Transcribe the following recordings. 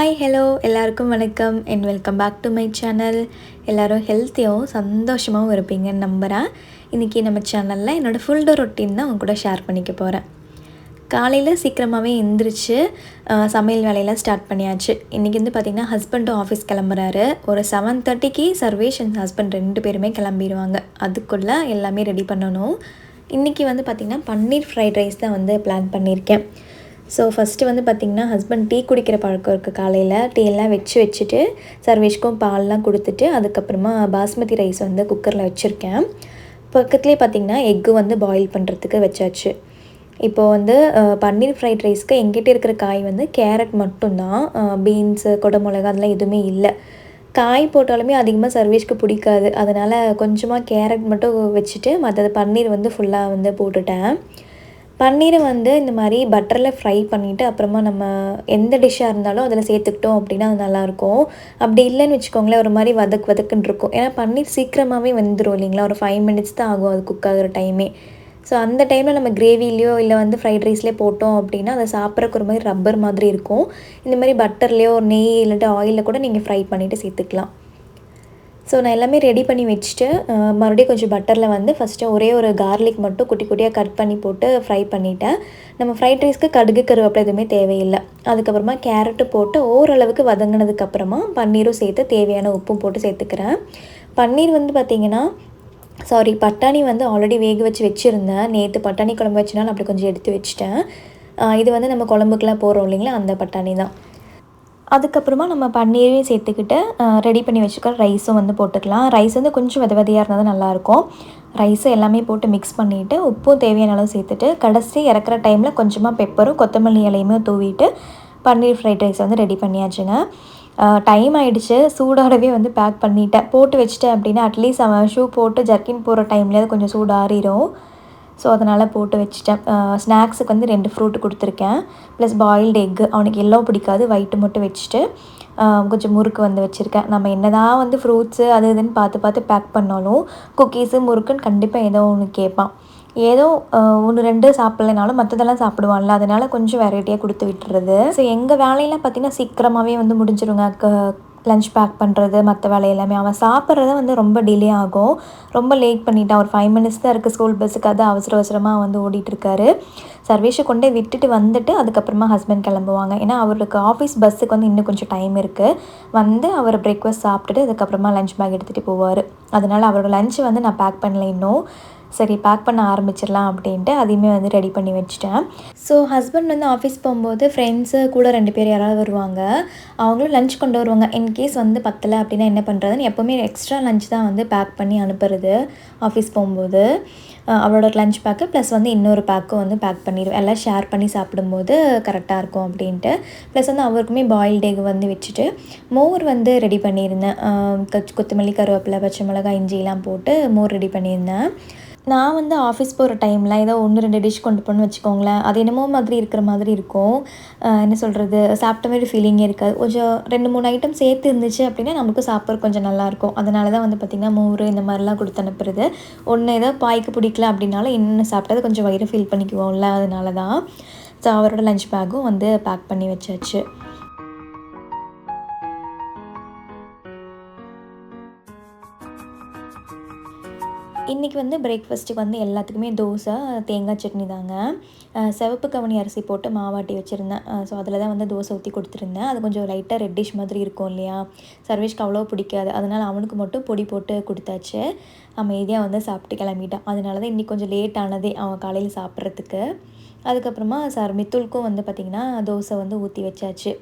Hi hello எல்லாருக்கும் வணக்கம் and welcome back to my channel. எல்லோரும் ஹெல்த்தியாகவும் சந்தோஷமாகவும் இருப்பீங்கன்னு நம்புகிறேன். இன்றைக்கி நம்ம சேனலில் என்னோடய ஃபுல் டே ரொட்டீன் தான் உங்க கூட ஷேர் பண்ணிக்க போகிறேன். காலையில் சீக்கிரமாகவே எந்திரிச்சு சமையல் வேலையெல்லாம் ஸ்டார்ட் பண்ணியாச்சு. இன்றைக்கி பார்த்திங்கன்னா ஹஸ்பண்டும் ஆஃபீஸ் கிளம்புறாரு. ஒரு 7:30க்கு சர்வேஷ் அண்ட் ஹஸ்பண்ட் 2 பேருமே கிளம்பிடுவாங்க. அதுக்குள்ளே எல்லாமே ரெடி பண்ணணும். இன்றைக்கி பார்த்திங்கன்னா பன்னீர் ஃப்ரைட் ரைஸ் தான் பிளான் பண்ணியிருக்கேன். ஸோ ஃபஸ்ட்டு பார்த்திங்கன்னா ஹஸ்பண்ட் டீ குடிக்கிற பழக்கம் இருக்குது. காலையில் டீ எல்லாம் வச்சுட்டு சர்வேஷ்க்கும் பால்லாம் கொடுத்துட்டு அதுக்கப்புறமா பாஸ்மதி ரைஸ் குக்கரில் வச்சுருக்கேன். பக்கத்துலேயே பார்த்திங்கன்னா எக்கு பாயில் பண்ணுறதுக்கு வச்சாச்சு. இப்போது பன்னீர் ஃப்ரைட் ரைஸ்க்கு எங்கிட்ட இருக்கிற காய் கேரட் மட்டும்தான். பீன்ஸு குடமிளகா அதெல்லாம் எதுவுமே இல்லை. காய் போட்டாலுமே அதிகமாக சர்வேஷ்க்கு பிடிக்காது. அதனால் கொஞ்சமாக கேரட் மட்டும் வச்சுட்டு மற்றது பன்னீர் ஃபுல்லாக போட்டுட்டேன். பன்னீரை இந்த மாதிரி பட்டரில் ஃப்ரை பண்ணிவிட்டு அப்புறமா நம்ம எந்த டிஷ்ஷாக இருந்தாலும் அதில் சேர்த்துக்கிட்டோம் அப்படின்னா அது நல்லாயிருக்கும். அப்படி இல்லைன்னு வச்சுக்கோங்களேன், ஒரு மாதிரி வதக்குன்னு இருக்கும். ஏன்னா பன்னீர் சீக்கிரமாகவே வெந்துடும் இல்லைங்களா, ஒரு 5 மினிட்ஸ் தான் ஆகும் அது குக் ஆகிற டைமே. ஸோ அந்த டைமில் நம்ம கிரேவிலையோ இல்லை ஃப்ரைட் ரைஸ்லேயே போட்டோம் அப்படின்னா அதை சாப்பிட்றக்கு ஒரு மாதிரி ரப்பர் மாதிரி இருக்கும். இந்த மாதிரி பட்டர்லேயோ நெய் இல்லாட்டி ஆயிலில் கூட நீங்கள் ஃப்ரை பண்ணிவிட்டு சேர்த்துக்கலாம். ஸோ நான் எல்லாமே ரெடி பண்ணி வச்சுட்டு மறுபடியும் கொஞ்சம் பட்டரில் ஃபஸ்ட்டு ஒரே ஒரு கார்லிக் மட்டும் குட்டி குட்டியாக கட் பண்ணி போட்டு ஃப்ரை பண்ணிவிட்டேன். நம்ம ஃப்ரைட் ரைஸ்க்கு கடுகு கருவேப்பிலை எதுவுமே தேவையில்லை. அதுக்கப்புறமா கேரட்டு போட்டு ஓரளவுக்கு வதங்கினதுக்கப்புறமா பன்னீரும் சேர்த்து தேவையான உப்பும் போட்டு சேர்த்துக்கிறேன். பன்னீர் பார்த்திங்கன்னா பட்டாணி ஆல்ரெடி வேக வச்சுருந்தேன். நேற்று பட்டாணி குழம்பு வச்சுனாலும் அப்படி கொஞ்சம் எடுத்து வச்சுட்டேன். இது நம்ம குழம்புக்கெலாம் போடுறோம் இல்லைங்களா, அந்த பட்டாணி தான். அதுக்கப்புறமா நம்ம பன்னீரையும் சேர்த்துக்கிட்டு ரெடி பண்ணி வச்சுக்கிற ரைஸும் போட்டுக்கலாம். ரைஸ் கொஞ்சம் விதையாக இருந்தால் தான் நல்லாயிருக்கும். ரைஸு எல்லாமே போட்டு மிக்ஸ் பண்ணிவிட்டு உப்பும் தேவையான அளவு சேர்த்துட்டு கடைசி இறக்குற டைமில் கொஞ்சமாக பெப்பரும் கொத்தமல்லி இலையுமே தூவிட்டு பன்னீர் ஃப்ரைட் ரைஸ் ரெடி பண்ணியாச்சுங்க. டைம் ஆகிடுச்சு. சூடாகவே பேக் பண்ணிட்டேன். போட்டு வச்சுட்டேன் அப்படின்னா அட்லீஸ்ட் அவன் ஷூ போட்டு ஜர்க்கின் போகிற டைம்லேயே கொஞ்சம் சூடாறிடும். ஸோ அதனால் போட்டு வச்சுட்டேன். ஸ்நாக்ஸுக்கு 2 ஃப்ரூட் கொடுத்துருக்கேன். ப்ளஸ் பாயில்டு எக்கு, அவனுக்கு எல்லோ பிடிக்காது, ஒயிட்டு மட்டும் வச்சுட்டு கொஞ்சம் முறுக்கு வச்சுருக்கேன். நம்ம என்ன தான் ஃப்ரூட்ஸு அது இதுன்னு பார்த்து பேக் பண்ணாலும் குக்கீஸு முறுக்குன்னு கண்டிப்பாக ஏதோ ஒன்று கேட்பான். ஏதோ 1-2 சாப்பிட்லனாலும் மற்றதெல்லாம் சாப்பிடுவான்ல, அதனால் கொஞ்சம் வெரைட்டியாக கொடுத்து விட்டுறது. ஸோ எங்கள் வேலையெல்லாம் பார்த்திங்கன்னா சீக்கிரமாகவே முடிஞ்சிருங்க. லஞ்ச் பேக் பண்ணுறது மற்ற வேலை எல்லாமே. அவன் சாப்பிட்றது ரொம்ப டிலே ஆகும். ரொம்ப லேட் பண்ணிட்டான். ஒரு 5 மினிட்ஸ் தான் இருக்குது ஸ்கூல் பஸ்ஸுக்கு. அது அவசரமாக ஓடிட்டுருக்காரு. சர்வீஸை கொண்டே விட்டுட்டு வந்துட்டு அதுக்கப்புறமா ஹஸ்பண்ட் கிளம்புவாங்க. ஏன்னா அவருக்கு ஆஃபீஸ் பஸ்ஸுக்கு இன்னும் கொஞ்சம் டைம் இருக்குது. அவர் பிரேக்ஃபாஸ்ட் சாப்பிட்டுட்டு அதுக்கப்புறமா லஞ்ச் பேக் எடுத்துகிட்டு போவார். அதனால் அவரோட லஞ்சு நான் பேக் பண்ணல இன்னும். சரி பேக் பண்ண ஆரம்பிச்சிடலாம் அப்படின்ட்டு அதையுமே ரெடி பண்ணி வச்சுட்டேன். ஸோ ஹஸ்பண்ட் ஆஃபீஸ் போகும்போது ஃப்ரெண்ட்ஸு கூட 2 பேர் யாராவது வருவாங்க. அவங்களும் லஞ்ச் கொண்டு வருவாங்க. இன்கேஸ் பத்தலை அப்படின்னா என்ன பண்ணுறதுன்னு எப்போவுமே எக்ஸ்ட்ரா லஞ்ச் தான் பேக் பண்ணி அனுப்புறது. ஆஃபீஸ் போகும்போது அவளோட லஞ்ச் பேக்கு ப்ளஸ் இன்னொரு பேக்கும் பேக் பண்ணிடுவேன். எல்லாம் ஷேர் பண்ணி சாப்பிடும்போது கரெக்டாக இருக்கும் அப்படின்ட்டு. ப்ளஸ் அவருக்குமே பாயில்டு எக் வச்சுட்டு மோர் ரெடி பண்ணியிருந்தேன். கொத்தமல்லி கருவேப்பிலை பச்சை மிளகாய் இஞ்சிலாம் போட்டு மோர் ரெடி பண்ணியிருந்தேன். நான் ஆஃபீஸ் போகிற டைமில் ஏதோ 1-2 டிஷ் கொண்டு போகணும்னு வச்சுக்கோங்களேன், அது என்னமோ மாதிரி இருக்கிற மாதிரி இருக்கும். என்ன சொல்கிறது, சாப்பிட்ட மாதிரி ஃபீலிங்கே இருக்காது. கொஞ்சம் 2-3 ஐட்டம் சேர்த்து இருந்துச்சு அப்படின்னா நமக்கு சாப்பிட்ற கொஞ்சம் நல்லாயிருக்கும். அதனால தான் பார்த்திங்கன்னா மோர் இந்த மாதிரிலாம் கொடுத்து அனுப்புறது. ஒன்று ஏதோ பாய்க்கு பிடிக்கல அப்படின்னாலும் இன்னும் சாப்பிட்டது கொஞ்சம் வயிறு ஃபீல் பண்ணிக்குவோம்ல, அதனால தான். ஸோ அவரோட லஞ்ச் பேக்கும் பேக் பண்ணி வச்சாச்சு. இன்றைக்கி பிரேக்ஃபாஸ்ட்டுக்கு எல்லாத்துக்குமே தோசை தேங்காய் சட்னி தாங்க. சிவப்பு கவனி அரிசி போட்டு மாவாட்டி வச்சுருந்தேன். ஸோ அதில் தான் தோசை ஊற்றி கொடுத்துருந்தேன். அது கொஞ்சம் லைட்டாக ரெட்டிஷ் மாதிரி இருக்கும் இல்லையா, சர்வேஷ்க்கு அவ்வளோ பிடிக்காது. அதனால் அவனுக்கு மட்டும் பொடி போட்டு கொடுத்தாச்சு. அமைதியாக சாப்பிட்டு கிளம்பிட்டான். அதனால தான் இன்றைக்கி கொஞ்சம் லேட் ஆனதே அவன் காலையில் சாப்பிட்றதுக்கு. அதுக்கப்புறமா மித்துலுக்கும் பார்த்திங்கன்னா தோசை ஊற்றி வச்சாச்சு.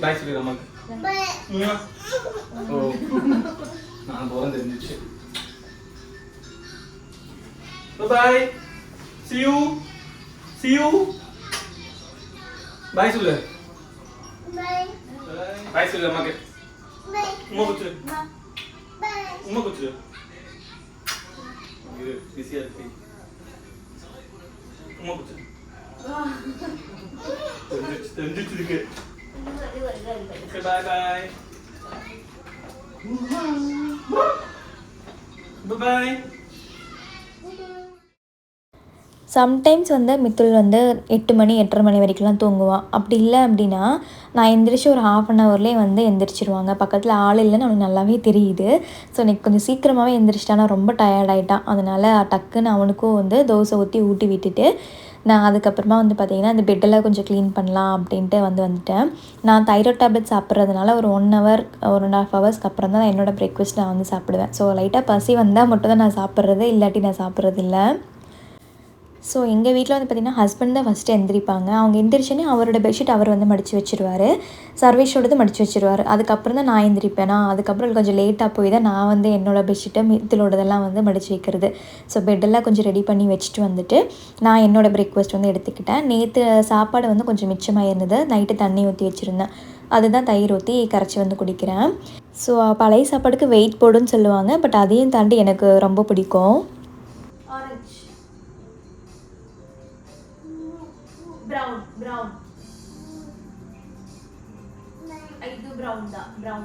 பாய் சொல்லு அம்மாக்கு. ஓ நான் போறேன் தெரிஞ்சிச்சு. பை see you பாய் சொல்லு. பாய் சொல்லு அம்மாக்கு. உம்மா குச்சு. உம்மா குச்சு. இது பிஸியா இருக்கு. உம்மா குச்சு. தெரிஞ்சிச்சு இருக்கு. Okay, bye bye. Bye. Sometimes வந்து மித்துல் வந்து 8 மணி 8:30 மணி வரைக்கும்லாம் தூங்குவான். அப்படி இல்லை அப்படின்னா நான் எந்திரிச்சு ஒரு 1/2 அன் ஹவர்லேயே வந்து எந்திரிச்சிருவாங்க. பக்கத்தில் ஆள் இல்லைன்னு அவனுக்கு நல்லாவே தெரியுது. ஸோ இன்னைக்கு கொஞ்சம் சீக்கிரமாகவே எந்திரிச்சிட்டான். ரொம்ப டயர்டாயிட்டான். அதனால் டக்குன்னு அவனுக்கும் வந்து தோசை ஊட்டி விட்டுட்டு நான் அதுக்கப்புறமா வந்து பார்த்திங்கன்னா அந்த பெட்டெல்லாம் கொஞ்சம் க்ளீன் பண்ணலாம் அப்படின்ட்டு வந்துட்டேன். நான் தைராய்ட் டேப்லெட் சாப்பிட்றதுனால ஒரு 1 ஹவர் 1.5 ஹவர்ஸ்க்கு அப்புறம் தான் என்னோடய ப்ரேக்ஃபாஸ்ட் நான் வந்து சாப்பிடுவேன். ஸோ லைட்டாக பசி வந்தால் மட்டும் தான் நான் சாப்பிட்றது, இல்லாட்டி நான் சாப்பிட்றதில்ல. ஸோ எங்கள் வீட்டில் வந்து பார்த்திங்கன்னா ஹஸ்பண்ட் தான் ஃபஸ்ட்டு எந்திரிப்பாங்க. அவங்க எந்திரிச்சோன்னே அவரோட பெட்ஷீட் அவர் வந்து மடித்து வச்சுருவார், சர்வேஷோடது மடித்து வச்சுருவார். அதுக்கப்புறம் தான் நான் எந்திரிப்பேன். அதுக்கப்புறம் கொஞ்சம் லேட்டாக போய் தான் நான் வந்து என்னோடய பெட்ஷீட்டை மித்தலோடதெல்லாம் வந்து மடித்து வைக்கிறது. ஸோ பெட்டெல்லாம் கொஞ்சம் ரெடி பண்ணி வச்சுட்டு வந்துட்டு நான் என்னோடய பிரேக்ஃபாஸ்ட் வந்து எடுத்துக்கிட்டேன். நேற்று சாப்பாடு வந்து கொஞ்சம் மிச்சமாக இருந்தது. நைட்டு தண்ணி ஊற்றி வச்சுருந்தேன். அதுதான் தயிர் ஊற்றி கரைச்சி வந்து குடிக்கிறேன். ஸோ பழைய சாப்பாடுக்கு வெயிட் போடுன்னு சொல்லுவாங்க, பட் அதையும் தாண்டி எனக்கு ரொம்ப பிடிக்கும். brown idu brown da brown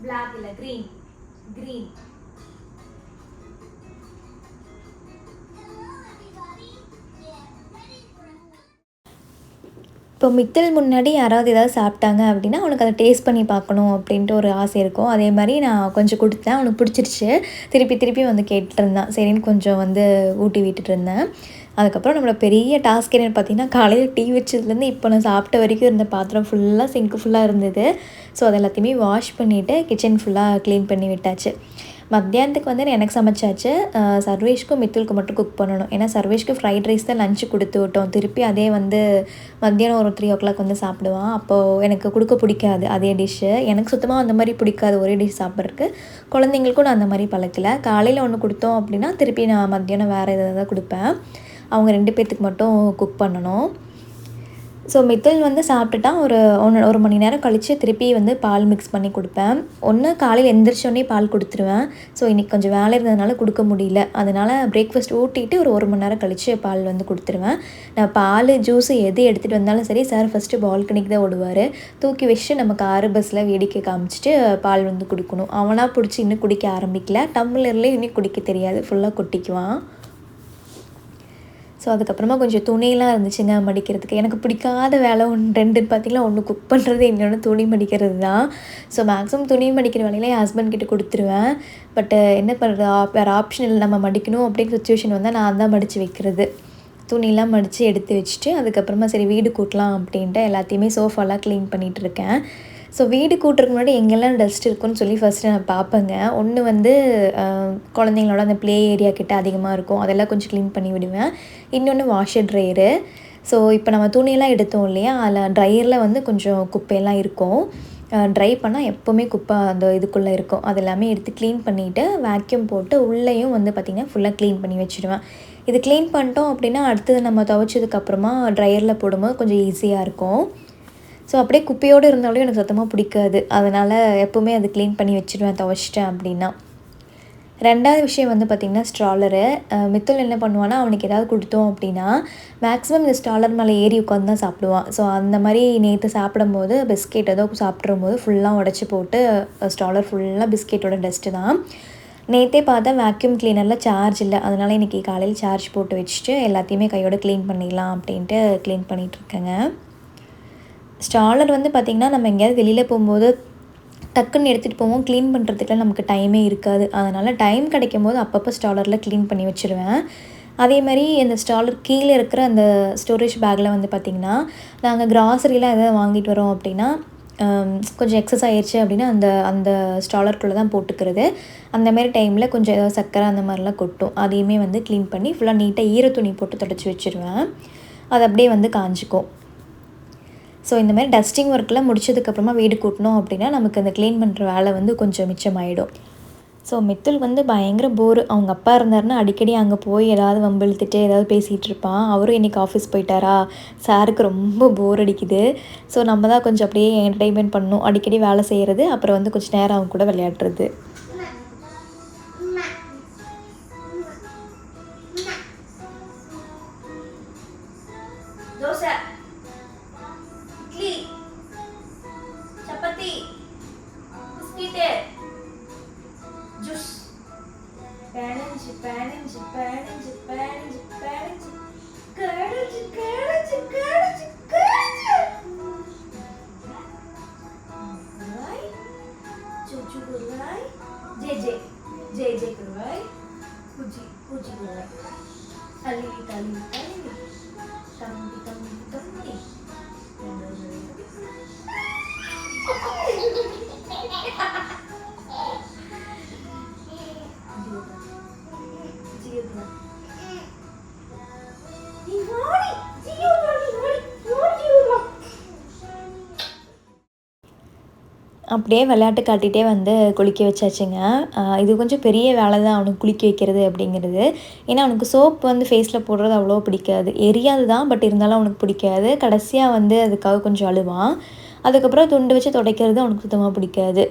black illa green இப்போ மித்தல் முன்னாடி யாராவது ஏதாவது சாப்பிட்டாங்க அப்படின்னா அவனுக்கு அதை டேஸ்ட் பண்ணி பார்க்கணும் அப்படின்ட்டு ஒரு ஆசை இருக்கும். அதே மாதிரி நான் கொஞ்சம் கொடுத்தேன், அவனுக்கு பிடிச்சிருச்சு. திருப்பி வந்து கேட்டுருந்தான். சரின்னு கொஞ்சம் வந்து ஊட்டி விட்டுட்டு இருந்தேன். அதுக்கப்புறம் நம்மளோட பெரிய டாஸ்க் என்னென்னு பார்த்தீங்கன்னா, காலையில் டீ வச்சதுலேருந்து இப்போ நான் சாப்பிட்ட வரைக்கும் இருந்த பாத்திரம் ஃபுல்லாக சிங்க்கு ஃபுல்லாக இருந்தது. ஸோ அது எல்லாத்தையுமே வாஷ் பண்ணிவிட்டு கிச்சன் ஃபுல்லாக க்ளீன் பண்ணி விட்டாச்சு. மத்தியானத்துக்கு வந்து எனக்கு சமைச்சாச்சு. சர்வேஷ்க்கும் மித்துலுக்கு மட்டும் குக் பண்ணணும். ஏன்னா சர்வேஷ்க்கு ஃப்ரைட் ரைஸ் தான் லஞ்சு கொடுத்து விட்டோம். திருப்பி அதே வந்து மத்தியானம் ஒரு 3 o'clock வந்து சாப்பிடுவான். அப்போது எனக்கு கொடுக்க பிடிக்காது அதே டிஷ்ஷு. எனக்கு சுத்தமாக அந்த மாதிரி பிடிக்காது ஒரே டிஷ் சாப்பிட்றதுக்கு. குழந்தைங்களுக்கும் நான் அந்த மாதிரி பழக்கலை. காலையில் ஒன்று கொடுத்தோம் அப்படின்னா திருப்பி நான் மத்தியானம் வேறு எதாவது கொடுப்பேன். அவங்க 2 பேர்த்துக்கு மட்டும் குக் பண்ணணும். ஸோ மித்தல் வந்து சாப்பிட்டுட்டான். ஒரு மணி நேரம் கழித்து திருப்பி வந்து பால் மிக்ஸ் பண்ணி கொடுப்பேன். ஒன்று காலையில் எந்திரிச்சோடனே பால் கொடுத்துருவேன். ஸோ இன்றைக்கி கொஞ்சம் வேலை இருந்ததுனால கொடுக்க முடியல. அதனால் பிரேக்ஃபாஸ்ட் ஊட்டிட்டு ஒரு மணி நேரம் கழித்து பால் வந்து கொடுத்துருவேன். நான் பால் ஜூஸு எது எடுத்துகிட்டு வந்தாலும் சரி, சார் ஃபஸ்ட்டு பால்கனிக்கு தான் ஓடுவார். தூக்கி வச்சுட்டு நம்ம காரு பஸ்ஸில் வேடிக்கை காமிச்சிட்டு பால் வந்து கொடுக்கணும். அவனாக பிடிச்சி இன்னும் குடிக்க ஆரம்பிக்கல. டம்ளர்லேயே இன்னும் குடிக்க தெரியாது, ஃபுல்லாக கொட்டிக்குவான். ஸோ அதுக்கப்புறமா கொஞ்சம் துணியெலாம் இருந்துச்சுங்க மடிக்கிறதுக்கு. எனக்கு பிடிக்காத வேலை 2 பார்த்திங்கன்னா, ஒன்று குக் பண்ணுறது, இன்னொன்று துணி மடிக்கிறது தான். ஸோ மேக்ஸிமம் துணி மடிக்கிற வேலையில் என் ஹஸ்பண்ட் கிட்ட கொடுத்துருவேன். பட்டு என்ன பண்ணுறது, வேறு ஆப்ஷன் இல்லை. நம்ம மடிக்கணும் அப்படிங்கிற சுச்சுவேஷன் வந்தால் நான் தான் மடித்து வைக்கிறது. துணியெலாம் மடித்து எடுத்து வச்சுட்டு அதுக்கப்புறமா சரி வீடு கூட்டலாம் அப்படின்ட்டு எல்லாத்தையுமே சோஃபாலாம் க்ளீன் பண்ணிகிட்ருக்கேன். ஸோ வீடு கூட்டுறதுக்கு முன்னாடி எங்கெல்லாம் டஸ்ட் இருக்குன்னு சொல்லி ஃபஸ்ட்டு நான் பார்ப்பேங்க. ஒன்று வந்து குழந்தைங்களோட அந்த ப்ளே ஏரியா கிட்ட அதிகமாக இருக்கும், அதெல்லாம் கொஞ்சம் க்ளீன் பண்ணி விடுவேன். இன்னொன்று வாஷர் ட்ரையரு. ஸோ இப்போ நம்ம துணியெல்லாம் எடுத்தோம் இல்லையா, அதில் ட்ரையரில் வந்து கொஞ்சம் குப்பையெல்லாம் இருக்கும். ட்ரை பண்ணால் எப்போவுமே குப்பை அந்த இதுக்குள்ளே இருக்கும். அது எல்லாமே எடுத்து க்ளீன் பண்ணிவிட்டு வேக்யூம் போட்டு உள்ளேயும் வந்து பார்த்திங்கன்னா ஃபுல்லாக க்ளீன் பண்ணி வச்சுடுவேன். இது க்ளீன் பண்ணிட்டோம் அப்படின்னா அடுத்தது நம்ம துவைச்சதுக்கப்புறமா ட்ரையரில் போடும்போது கொஞ்சம் ஈஸியாக இருக்கும். ஸோ அப்படியே குப்பையோடு இருந்தாலும் எனக்கு சுத்தமாக பிடிக்காது. அதனால் எப்போவுமே அது க்ளீன் பண்ணி வச்சுடுவேன் துவைச்சிட்டேன் அப்படின்னா. 2வது விஷயம் வந்து பார்த்திங்கன்னா ஸ்ட்ராலரு. மித்துல் என்ன பண்ணுவான்னா, அவனுக்கு ஏதாவது கொடுத்தோம் அப்படின்னா மேக்ஸிமம் இந்த ஸ்ட்ராலர் மேலே ஏறி உட்காந்து தான் சாப்பிடுவான். ஸோ அந்த மாதிரி நேற்று சாப்பிடும்போது பிஸ்கெட் ஏதோ சாப்பிட்ரும்போது ஃபுல்லாக உடச்சி போட்டு ஸ்ட்ராலர் ஃபுல்லாக பிஸ்கெட்டோட டஸ்ட்டு தான். நேற்றே பார்த்தா வேக்யூம் க்ளீனரில் சார்ஜ் இல்லை. அதனால் இன்றைக்கி காலையில் சார்ஜ் போட்டு வச்சுட்டு எல்லாத்தையுமே கையோடு க்ளீன் பண்ணிடலாம் அப்படின்ட்டு க்ளீன் பண்ணிகிட்ருக்கேங்க. ஸ்ட்ராலர் வந்து பார்த்திங்கன்னா, நம்ம எங்கேயாவது வெளியில் போகும்போது டக்குன்னு எடுத்துகிட்டு போவோம். க்ளீன் பண்ணுறதுக்குலாம் நமக்கு டைமே இருக்காது. அதனால் டைம் கிடைக்கும் போது அப்பப்போ ஸ்ட்ராலரில் க்ளீன் பண்ணி வச்சுருவேன். அதே மாதிரி அந்த ஸ்ட்ராலர் கீழே இருக்கிற அந்த ஸ்டோரேஜ் பேக்கில் வந்து பார்த்திங்கன்னா, நாங்கள் கிராசரிலாம் எதாவது வாங்கிட்டு வரோம் அப்படின்னா கொஞ்சம் எக்ஸஸ் ஆயிடுச்சு அப்படின்னா அந்த ஸ்ட்ராலருக்குள்ளே தான் போட்டுக்கிறது. அந்தமாரி டைமில் கொஞ்சம் ஏதாவது சர்க்கரை அந்த மாதிரிலாம் கொட்டும். அதையுமே வந்து க்ளீன் பண்ணி ஃபுல்லாக நீட்டாக ஈரத்துணி போட்டு தொடச்சி வச்சுருவேன். அது அப்படியே வந்து காஞ்சிக்கும். ஸோ இந்த மாதிரி டஸ்டிங் ஒர்க்கெலாம் முடிச்சதுக்கப்புறமா வீடு கூட்டணும் அப்படின்னா நமக்கு அந்த க்ளீன் பண்ணுற வேலை வந்து கொஞ்சம் மிச்சமாயிடும். ஸோ மித்துல் வந்து பயங்கர போர். அவங்க அப்பா இருந்தாருன்னா அடிக்கடி அங்கே போய் ஏதாவது வம்பிழுத்துட்டு ஏதாவது பேசிகிட்டு இருப்பான். அவரும் இன்றைக்கி ஆஃபீஸ் போயிட்டாரா, சாருக்கு ரொம்ப போர் அடிக்குது. ஸோ நம்ம தான் கொஞ்சம் அப்படியே என்டர்டெயின்மெண்ட் பண்ணணும். அடிக்கடி வேலை செய்கிறது, அப்புறம் வந்து கொஞ்சம் நேரம் அவங்க கூட விளையாடுறது. அப்படியே விளையாட்டு காட்டிகிட்டே வந்து குளிக்க வச்சாச்சுங்க. இது கொஞ்சம் பெரிய வேலை தான் அவனுக்கு குளிக்க வைக்கிறது அப்படிங்கிறது. ஏன்னா அவனுக்கு சோப் வந்து ஃபேஸில் போடுறது அவ்வளோ பிடிக்காது. எரியாது தான், பட் இருந்தாலும் அவனுக்கு பிடிக்காது. கடைசியாக வந்து அதுக்காக கொஞ்சம் அழுவான். அதுக்கப்புறம் துண்டு வச்சு துடைக்கிறது அவனுக்கு சுத்தமாக பிடிக்காது.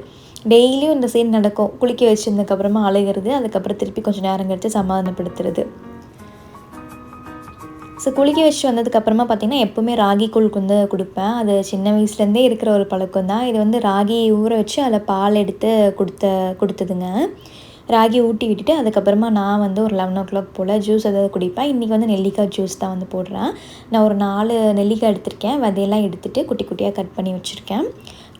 டெய்லியும் இந்த சீன் நடக்கும். குளிக்க வச்சிருந்ததுக்கப்புறமா அழுகிறது, அதுக்கப்புறம் திருப்பி கொஞ்சம் நேரம் கழித்து சமாதானப்படுத்துறது. ஸோ குளிக்க வச்சுட்டு வந்ததுக்கப்புறமா பார்த்திங்கன்னா எப்போவுமே ராகி கூழ் வந்து கொடுப்பேன். அது சின்ன வயசுலேருந்தே இருக்கிற ஒரு பழக்கம் தான். இது வந்து ராகி ஊற வச்சு அதில் பால் எடுத்து கொடுத்ததுங்க. ராகி ஊட்டி விட்டுட்டு அதுக்கப்புறமா நான் வந்து ஒரு 11 போல் ஜூஸ் ஏதாவது குடிப்பேன். இன்றைக்கி வந்து நெல்லிக்காய் ஜூஸ் தான் வந்து போடுறேன். நான் ஒரு 4 நெல்லிக்காய் எடுத்திருக்கேன். விதையெல்லாம் எடுத்துகிட்டு குட்டி குட்டியாக கட் பண்ணி வச்சுருக்கேன்.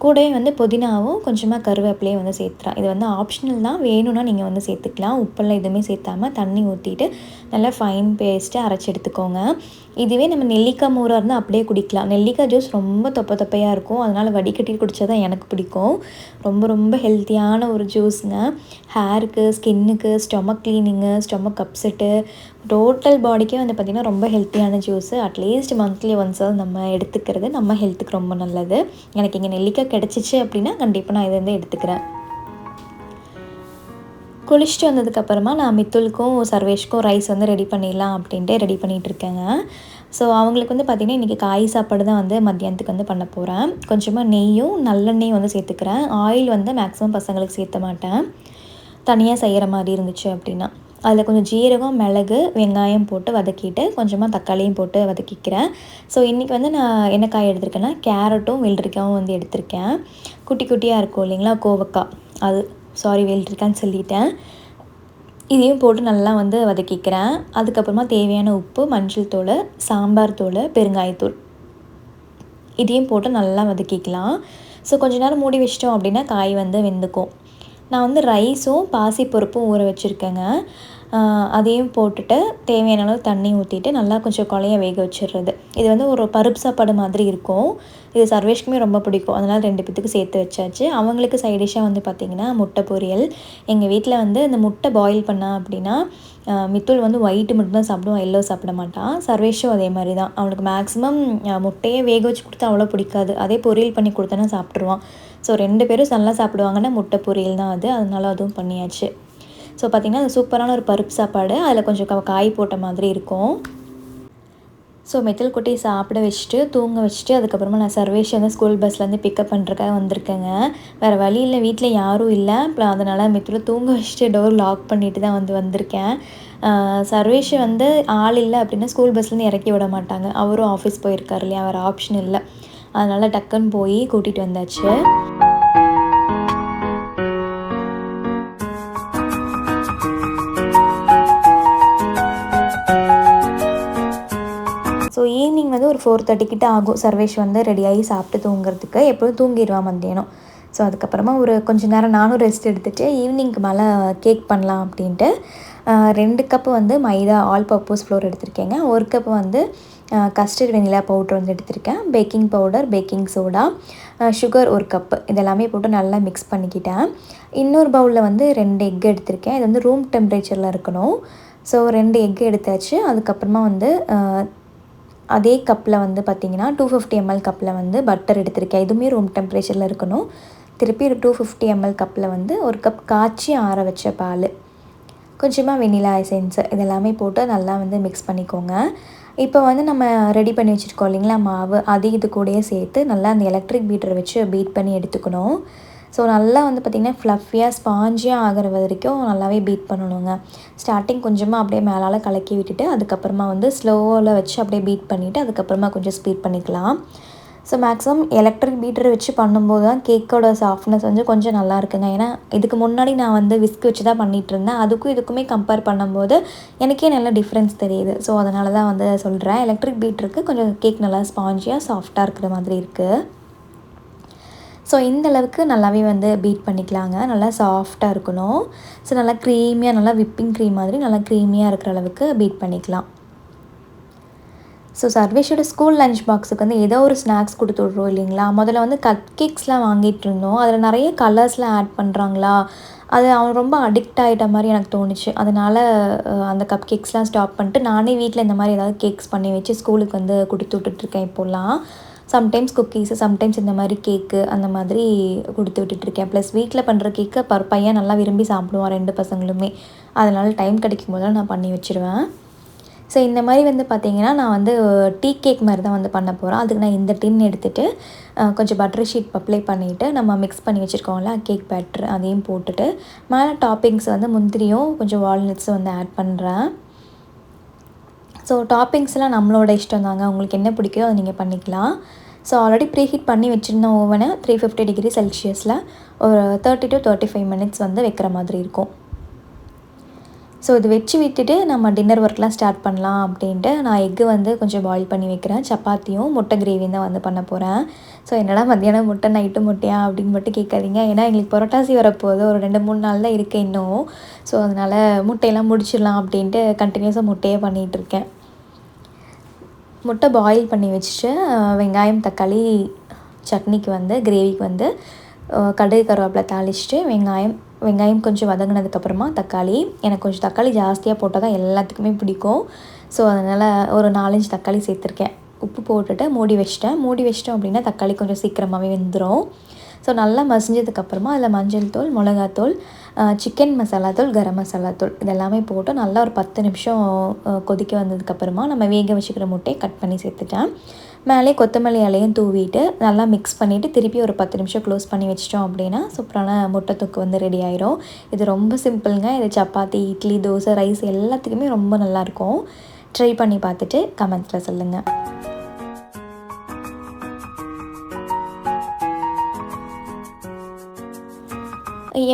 கூடவே வந்து புதினாவும் கொஞ்சமாக கருவேப்பிலையும் வந்து சேர்த்துறேன். இது வந்து ஆப்ஷனல் தான், வேணும்னா நீங்கள் வந்து சேர்த்துக்கலாம். உப்பெல்லாம் எதுவுமே சேர்த்தாமல் தண்ணி ஊற்றிட்டு நல்லா ஃபைன் பேஸ்ட்டு அரைச்சி எடுத்துக்கோங்க. இதுவே நம்ம நெல்லிக்காய் மோராக இருந்தால் அப்படியே குடிக்கலாம். நெல்லிக்காய் ஜூஸ் ரொம்ப தொப்பையாக இருக்கும், அதனால் வடிகட்டி குடித்தா தான் எனக்கு பிடிக்கும். ரொம்ப ரொம்ப ஹெல்த்தியான ஒரு ஜூஸுங்க. ஹேருக்கு, ஸ்கின்னுக்கு, ஸ்டொமக் க்ளீனிங்கு, ஸ்டொமக் அப்செட்டு, டோட்டல் பாடிக்கே வந்து பார்த்திங்கன்னா ரொம்ப ஹெல்த்தியான ஜூஸு. அட்லீஸ்ட் மந்த்லி ஒன்ஸாவது நம்ம எடுத்துக்கிறது நம்ம ஹெல்த்துக்கு ரொம்ப நல்லது. எனக்கு இங்கே நெல்லிக்காய் கிடச்சிச்சு அப்படின்னா கண்டிப்பாக நான் இதை வந்து எடுத்துக்கிறேன். குளிச்சுட்டு வந்ததுக்கப்புறமா நான் மித்துலுக்கும் சர்வேஷ்க்கும் ரைஸ் வந்து ரெடி பண்ணிடலாம் அப்படின்ட்டு ரெடி பண்ணிகிட்ருக்கேங்க. ஸோ அவங்களுக்கு வந்து பார்த்திங்கன்னா இன்றைக்கி காய் சாப்பாடு தான் வந்து மத்தியானத்துக்கு வந்து பண்ண போகிறேன். கொஞ்சமாக நெய்யும் நல்லெண்ணெயும் வந்து சேர்த்துக்கிறேன். ஆயில் வந்து மேக்ஸிமம் பசங்களுக்கு சேர்த்த மாட்டேன், தனியாக செய்கிற மாதிரி இருந்துச்சு அப்படின்னா. அதில் கொஞ்சம் ஜீரகம், மிளகு, வெங்காயம் போட்டு வதக்கிட்டு கொஞ்சமாக தக்காளியும் போட்டு வதக்கிக்கிறேன். ஸோ இன்றைக்கி வந்து நான் என்ன காய் எடுத்திருக்கேன்னா கேரட்டும் வெள்ளரிக்காயும் வந்து எடுத்திருக்கேன். குட்டி குட்டியாக இருக்கும் இல்லைங்களா, கோவக்காய், அது வெள்ளரிக்கான்னு சொல்லிட்டேன். இதையும் போட்டு நல்லா வந்து வதக்கிக்கிறேன். அதுக்கப்புறமா தேவையான உப்பு, மஞ்சள் தூள், சாம்பார் தூள், பெருங்காயத்தூள் இதையும் போட்டு நல்லா வதக்கிக்கலாம். ஸோ கொஞ்ச நேரம் மூடி வச்சிட்டோம் அப்படின்னா காய் வந்து வெந்துக்கும். நான் வந்து ரைஸும் பாசிப்பருப்பும் ஊற வச்சுருக்கேங்க. அதையும் போட்டுட்டு தேவையான அளவு தண்ணி ஊற்றிட்டு நல்லா கொஞ்சம் குழைய வேக வச்சிடுறது. இது வந்து ஒரு பருப்பு சாப்பாடு மாதிரி இருக்கும். இது சர்வேஷ்க்குமே ரொம்ப பிடிக்கும், அதனால் 2 பேத்துக்கு சேர்த்து வச்சாச்சு. அவங்களுக்கு சைடிஷ்ஷாக வந்து பார்த்திங்கன்னா முட்டை பொரியல். எங்கள் வீட்டில் வந்து இந்த முட்டை பாயில் பண்ணா அப்படின்னா மித்துல் வந்து ஒயிட்டு மட்டும்தான் சாப்பிடுவான், எல்லோ சாப்பிட மாட்டான். சர்வேஷும் அதே மாதிரி தான். அவனுக்கு மேக்ஸிமம் முட்டையே வேக வச்சு கொடுத்தா அவ்வளோ பிடிக்காது. அதே பொரியல் பண்ணி கொடுத்தேன்னா சாப்பிட்ருவான். ஸோ 2 பேரும் நல்லா சாப்பிடுவாங்கன்னா முட்டை பொரியல் தான் அது, அதனால அதுவும் பண்ணியாச்சு. ஸோ பார்த்திங்கன்னா அது சூப்பரான ஒரு பருப்பு சாப்பாடு. அதில் கொஞ்சம் காய் போட்ட மாதிரி இருக்கும். ஸோ மெத்தில் குட்டி சாப்பிட வச்சுட்டு தூங்க வச்சுட்டு அதுக்கப்புறமா நான் சர்வேஷ் வந்து ஸ்கூல் பஸ்லேருந்து பிக்கப் பண்ணுறக்காக வந்திருக்கேங்க. வேறு வழி இல்லை, வீட்டில் யாரும் இல்லை. அப்புறம் அதனால் மெத்தில் தூங்க வச்சுட்டு டோர் லாக் பண்ணிட்டு தான் வந்திருக்கேன். சர்வேஷ் வந்து ஆள் இல்லை அப்படின்னா ஸ்கூல் பஸ்லேருந்து இறக்கி விட மாட்டாங்க. அவரும் ஆஃபீஸ் போயிருக்காரு இல்லையா, வேறு ஆப்ஷன் இல்லை. அதனால் டக்குன்னு போய் கூட்டிகிட்டு வந்தாச்சு. ஸோ ஈவினிங் வந்து ஒரு 4:30 கிட்ட ஆகும் சர்வேஷ் வந்து ரெடியாகி சாப்பிட்டு தூங்குறதுக்கு. எப்போதும் தூங்கிடுவான் மத்தியானம். ஸோ அதுக்கப்புறமா ஒரு கொஞ்சம் நேரம் நானும் ரெஸ்ட் எடுத்துகிட்டு ஈவினிங்க்கு மேலே கேக் பண்ணலாம் அப்படின்ட்டு 2 கப்பு வந்து மைதா ஆல் பர்பஸ் ஃப்ளோர் எடுத்திருக்கேங்க. 1 கப்பு வந்து கஸ்டர்ட் வெனிலா பவுட்ரு வந்து எடுத்திருக்கேன். Baking powder, baking soda, sugar 1 cup இதெல்லாமே போட்டு நல்லா மிக்ஸ் பண்ணிக்கிட்டேன். இன்னொரு பவுலில் வந்து 2 எக் எடுத்திருக்கேன். இது வந்து ரூம் டெம்பரேச்சரில் இருக்கணும். ஸோ 2 எக் எடுத்தாச்சு. அதுக்கப்புறமா வந்து அதே கப்பில் வந்து பார்த்திங்கன்னா 250 ml கப்பில் வந்து பட்டர் எடுத்திருக்கேன். இதுவுமே ரூம் டெம்பரேச்சரில் இருக்கணும். திருப்பி 250 ml கப்பில் வந்து 1 கப் காய்ச்சி ஆற வச்ச பால், கொஞ்சமாக வெனிலா எசன்ஸு இதெல்லாமே போட்டு நல்லா வந்து மிக்ஸ் பண்ணிக்கோங்க. இப்போ வந்து நம்ம ரெடி பண்ணி வச்சுருக்கோம் இல்லைங்களா மாவு, அது இது கூடயே சேர்த்து நல்லா அந்த எலக்ட்ரிக் பீட்டரை வச்சு பீட் பண்ணி எடுத்துக்கணும். ஸோ நல்லா வந்து பார்த்திங்கன்னா ஃப்ளஃபியாக ஸ்பாஞ்சியாக ஆகிற வரைக்கும் நல்லாவே பீட் பண்ணணுங்க. ஸ்டார்டிங் கொஞ்சமாக அப்படியே மேலால் கலக்கி விட்டுட்டு அதுக்கப்புறமா வந்து ஸ்லோவில் வச்சு அப்படியே பீட் பண்ணிவிட்டு அதுக்கப்புறமா கொஞ்சம் ஸ்பீட் பண்ணிக்கலாம். ஸோ மேக்ஸிமம் எலக்ட்ரிக் பீட்டரை வச்சு பண்ணும்போது தான் கேக்கோட சாஃப்ட்னஸ் வந்து கொஞ்சம் நல்லா இருக்குங்க. ஏன்னா இதுக்கு முன்னாடி நான் வந்து விஸ்க் வச்சு தான் பண்ணிகிட்டு இருந்தேன். அதுக்கும் இதுக்குமே கம்பேர் பண்ணும்போது எனக்கே நல்ல டிஃப்ரென்ஸ் தெரியுது. ஸோ அதனால தான் வந்து சொல்கிறேன், எலக்ட்ரிக் பீட்டருக்கு கொஞ்சம் கேக் நல்லா ஸ்பாஞ்சியாக சாஃப்டாக இருக்கிற மாதிரி இருக்குது. ஸோ இந்தளவுக்கு நல்லாவே வந்து பீட் பண்ணிக்கலாங்க. நல்லா சாஃப்டாக இருக்கணும். ஸோ நல்லா க்ரீமியாக, நல்லா விப்பிங் க்ரீம் மாதிரி நல்லா க்ரீமியாக இருக்கிற அளவுக்கு பீட் பண்ணிக்கலாம். ஸோ சர்வேஷோட ஸ்கூல் லஞ்ச் பாக்ஸுக்கு வந்து ஏதோ ஒரு ஸ்நாக்ஸ் கொடுத்து விட்ருவோம் இல்லைங்களா. முதல்ல வந்து கப் கேக்ஸ்லாம் வாங்கிட்டு இருந்தோம். அதில் நிறைய கலர்ஸ்லாம் ஆட் பண்ணுறாங்களா, அது அவன் ரொம்ப அடிக்ட் ஆகிட்ட மாதிரி எனக்கு தோணுச்சு. அதனால் அந்த கப் கேக்ஸ்லாம் ஸ்டாப் பண்ணிட்டு நானே வீட்டில் இந்த மாதிரி ஏதாவது கேக்ஸ் பண்ணி வச்சு ஸ்கூலுக்கு வந்து கொடுத்து விட்டுட்ருக்கேன் இப்போல்லாம். சம்டைம்ஸ் குக்கீஸு, சம்டைம்ஸ் இந்த மாதிரி கேக்கு அந்த மாதிரி கொடுத்து விட்டுட்ருக்கேன். ப்ளஸ் வீட்டில் பண்ணுற கேக்கை பையன் நல்லா விரும்பி சாப்பிடுவான் 2 பசங்களுமே. அதனால் டைம் கிடைக்கும் போதெல்லாம் நான் பண்ணி வச்சுருவேன். ஸோ இந்த மாதிரி வந்து பார்த்திங்கன்னா நான் வந்து டீ கேக் மாதிரி தான் வந்து பண்ண போகிறேன். அதுக்கு நான் இந்த டின் எடுத்துகிட்டு கொஞ்சம் பட்டர் ஷீட் அப்ளை பண்ணிவிட்டு நம்ம மிக்ஸ் பண்ணி வச்சுருக்கோம்ல கேக் பேட்டர் அதையும் போட்டுட்டு மேலே டாப்பிங்ஸ் வந்து முந்திரியும் கொஞ்சம் வால்நட்ஸும் வந்து ஆட் பண்ணுறேன். ஸோ டாப்பிங்ஸ்லாம் நம்மளோட இஷ்டம் தாங்க, உங்களுக்கு என்ன பிடிக்குதோ அதை நீங்கள் பண்ணிக்கலாம். ஸோ ஆல்ரெடி ப்ரீஹீட் பண்ணி வச்சுருந்த ஓவனை 350 டிகிரி செல்சியஸில் ஒரு 30 to 35 மினிட்ஸ் வந்து வைக்கிற மாதிரி இருக்கும். ஸோ இது வச்சு விட்டுட்டு நம்ம டின்னர் ஒர்க்லாம் ஸ்டார்ட் பண்ணலாம் அப்படின்ட்டு நான் எக்கு வந்து கொஞ்சம் பாயில் பண்ணி வைக்கிறேன். சப்பாத்தியும் முட்டை கிரேவியும் தான் வந்து பண்ண போகிறேன். ஸோ என்னடா மத்தியானம் முட்டை நைட்டு முட்டையா அப்படின்னு மட்டும் கேட்காதீங்க. ஏன்னா எங்களுக்கு புரட்டாசி வரப்போகுது, ஒரு 2-3 நாள் தான் இருக்குது இன்னும். ஸோ அதனால் முட்டையெல்லாம் முடிச்சிடலாம் அப்படின்ட்டு கண்டினியூஸாக முட்டையே பண்ணிகிட்ருக்கேன். முட்டை பாயில் பண்ணி வச்சுட்டு வெங்காயம் தக்காளி சட்னிக்கு வந்து கிரேவிக்கு வந்து கடுகு கருவேப்பிலை தாளிச்சிட்டு வெங்காயம் கொஞ்சம் வதங்கினதுக்கப்புறமா தக்காளி, எனக்கு கொஞ்சம் தக்காளி ஜாஸ்தியாக போட்டால் தான் எல்லாத்துக்குமே பிடிக்கும். ஸோ அதனால் ஒரு 4-5 தக்காளி சேர்த்துருக்கேன். உப்பு போட்டுட்டு மூடி வச்சிட்டோம் அப்படின்னா தக்காளி கொஞ்சம் சீக்கிரமாகவே வெந்துடும். ஸோ நல்லா மசிஞ்சதுக்கப்புறமா அதில் மஞ்சள் தூள், மிளகாத்தூள், சிக்கன் மசாலா தூள், கரம் மசாலா தூள் இதெல்லாமே போட்டு நல்லா ஒரு 10 நிமிஷம் கொதிக்க வந்ததுக்கப்புறமா நம்ம வேக வச்சுக்கிற முட்டையை கட் பண்ணி சேர்த்துட்டேன். மேலே கொத்தமல்லி இலையும் தூவிட்டு நல்லா மிக்ஸ் பண்ணிவிட்டு திருப்பி ஒரு 10 நிமிஷம் க்ளோஸ் பண்ணி வச்சிட்டோம் அப்படின்னா சூப்பரான முட்டை தொக்கு வந்து ரெடி ஆயிரும். இது ரொம்ப சிம்பிளுங்க. இது சப்பாத்தி, இட்லி, தோசை, ரைஸ் எல்லாத்துக்குமே ரொம்ப நல்லாயிருக்கும். ட்ரை பண்ணி பார்த்துட்டு கமெண்ட்ஸில் சொல்லுங்கள்.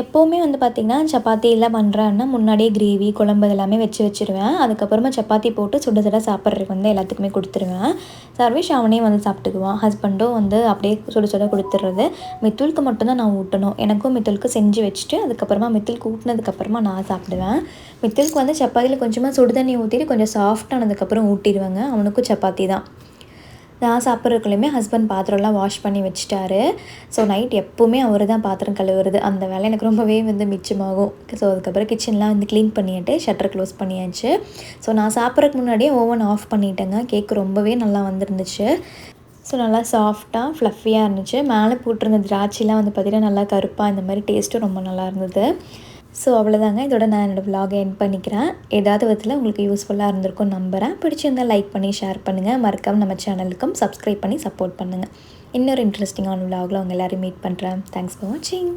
எப்போவுமே வந்து பார்த்திங்கன்னா சப்பாத்தி எல்லாம் பண்ணுறேன்னா முன்னாடியே கிரேவி குழம்பு இதெல்லாமே வச்சுருவேன். அதுக்கப்புறமா சப்பாத்தி போட்டு சுட சுட சாப்பிட்றதுக்கு வந்து எல்லாத்துக்குமே கொடுத்துருவேன். சர்வேஷ் அவனே வந்து சாப்பிட்டுக்குவான். ஹஸ்பண்டும் வந்து அப்படியே சுட சுட கொடுத்துட்றது. மித்துலுக்கு மட்டும்தான் நான் ஊட்டணும். எனக்கும் மித்துலுக்கு செஞ்சு வச்சுட்டு அதுக்கப்புறமா மித்துலுக்கு ஊட்டினதுக்கப்புறமா நான் சாப்பிடுவேன். மித்துலுக்கு வந்து சப்பாத்தியில் கொஞ்சமாக சுடு தண்ணி ஊற்றிட்டு கொஞ்சம் சாஃப்டானதுக்கப்புறம் ஊட்டிடுவேங்க. அவனுக்கும் சப்பாத்தி தான். நான் சாப்பிட்றதுக்குள்ளேயுமே ஹஸ்பண்ட் பாத்திரம்லாம் வாஷ் பண்ணி வச்சுட்டாரு. ஸோ நைட் எப்போவுமே அவர் தான் பாத்திரம் கழுவுறது. அந்த வேலை எனக்கு ரொம்பவே வந்து மிச்சமாகும். ஸோ அதுக்கப்புறம் கிச்சன்லாம் வந்து க்ளீன் பண்ணிட்டு ஷட்டர் க்ளோஸ் பண்ணியாச்சு. ஸோ நான் சாப்பிட்றதுக்கு முன்னாடியே ஓவன் ஆஃப் பண்ணிட்டேங்க. கேக் ரொம்பவே நல்லா வந்துருந்துச்சு. ஸோ நல்லா சாஃப்டாக ஃப்ளஃபியாக இருந்துச்சு. மேலே போட்டிருந்த திராட்சைலாம் வந்து பார்த்திங்கன்னா நல்லா கருப்பாக இந்த மாதிரி டேஸ்ட்டும் ரொம்ப நல்லா இருந்தது. ஸோ அவ்வளோதாங்க. இதோட நான் என்னோடய விலாகை எண்ட் பண்ணிக்கிறேன். ஏதாவது விதத்தில் உங்களுக்கு யூஸ்ஃபுல்லாக இருந்திருக்கும்னு நம்புகிறேன். பிடிச்சிருந்தால் லைக் பண்ணி ஷேர் பண்ணுங்கள். மறக்காம நம்ம சேனலுக்கும் சப்ஸ்கிரைப் பண்ணி சப்போர்ட் பண்ணுங்கள். இன்னொரு இன்ட்ரெஸ்டிங்கான விலாகில் உங்கள் எல்லோரும் மீட் பண்ணுறேன். தேங்க்ஸ் ஃபார் வாட்சிங்.